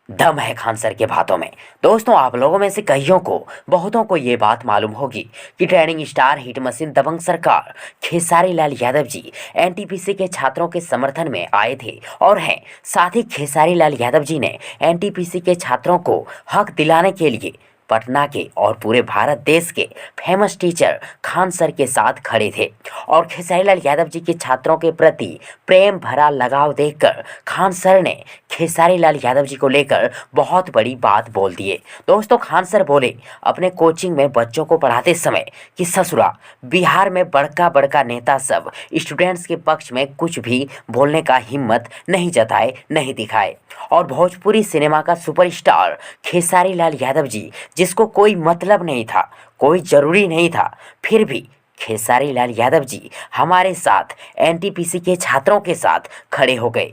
दम है खान सर के बातों में। दोस्तों, आप लोगों में से कईयों को बहुतों को ये बात मालूम होगी कि ट्रेनिंग स्टार हिट मशीन दबंग सरकार खेसारी लाल यादव जी एनटीपीसी के छात्रों के समर्थन में आए थे और हैं। साथ ही खेसारी लाल यादव जी ने एनटीपीसी के छात्रों को हक दिलाने के लिए पटना के और पूरे भारत देश के फेमस टीचर खान सर के साथ खड़े थे और खेसारी लाल यादव जी के छात्रों के प्रति प्रेम भरा लगाव देखकर खान सर ने खेसारी लाल यादव जी को लेकर बहुत बड़ी बात बोल दिए। दोस्तों, खान सर बोले अपने कोचिंग में बच्चों को पढ़ाते समय कि ससुरा बिहार में बड़का बड़का नेता सब स्टूडेंट्स के पक्ष में कुछ भी बोलने का हिम्मत नहीं जताए, नहीं दिखाए। और भोजपुरी सिनेमा का सुपरस्टार खेसारी लाल यादव जी, जिसको कोई मतलब नहीं था, कोई ज़रूरी नहीं था, फिर भी खेसारी लाल यादव जी हमारे साथ एनटीपीसी के छात्रों के साथ खड़े हो गए।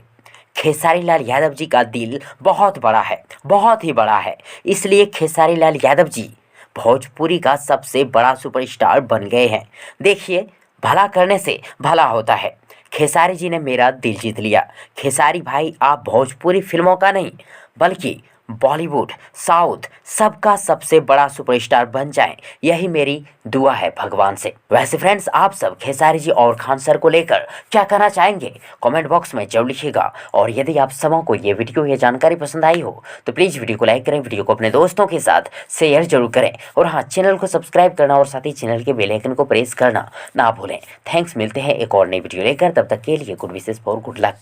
खेसारी लाल यादव जी का दिल बहुत बड़ा है, बहुत ही बड़ा है। इसलिए खेसारी लाल यादव जी भोजपुरी का सबसे बड़ा सुपरस्टार बन गए हैं। देखिए, भला करने से भला होता है। खेसारी जी ने मेरा दिल जीत लिया। खेसारी भाई, आप भोजपुरी फिल्मों का नहीं बल्कि बॉलीवुड, साउथ सबका सबसे बड़ा सुपरस्टार बन जाएं, यही मेरी दुआ है भगवान से। वैसे फ्रेंड्स, आप सब खेसारी जी और खान सर को लेकर क्या कहना चाहेंगे, कमेंट बॉक्स में जरूर लिखिएगा। और यदि आप सबों को ये वीडियो या जानकारी पसंद आई हो तो प्लीज़ वीडियो को लाइक करें, वीडियो को अपने दोस्तों के साथ शेयर जरूर करें और हाँ, चैनल को सब्सक्राइब करना और साथ ही चैनल के बेल आइकन को प्रेस करना ना भूलें। थैंक्स, मिलते हैं एक और नई वीडियो लेकर। तब तक के लिए good wishes for good luck.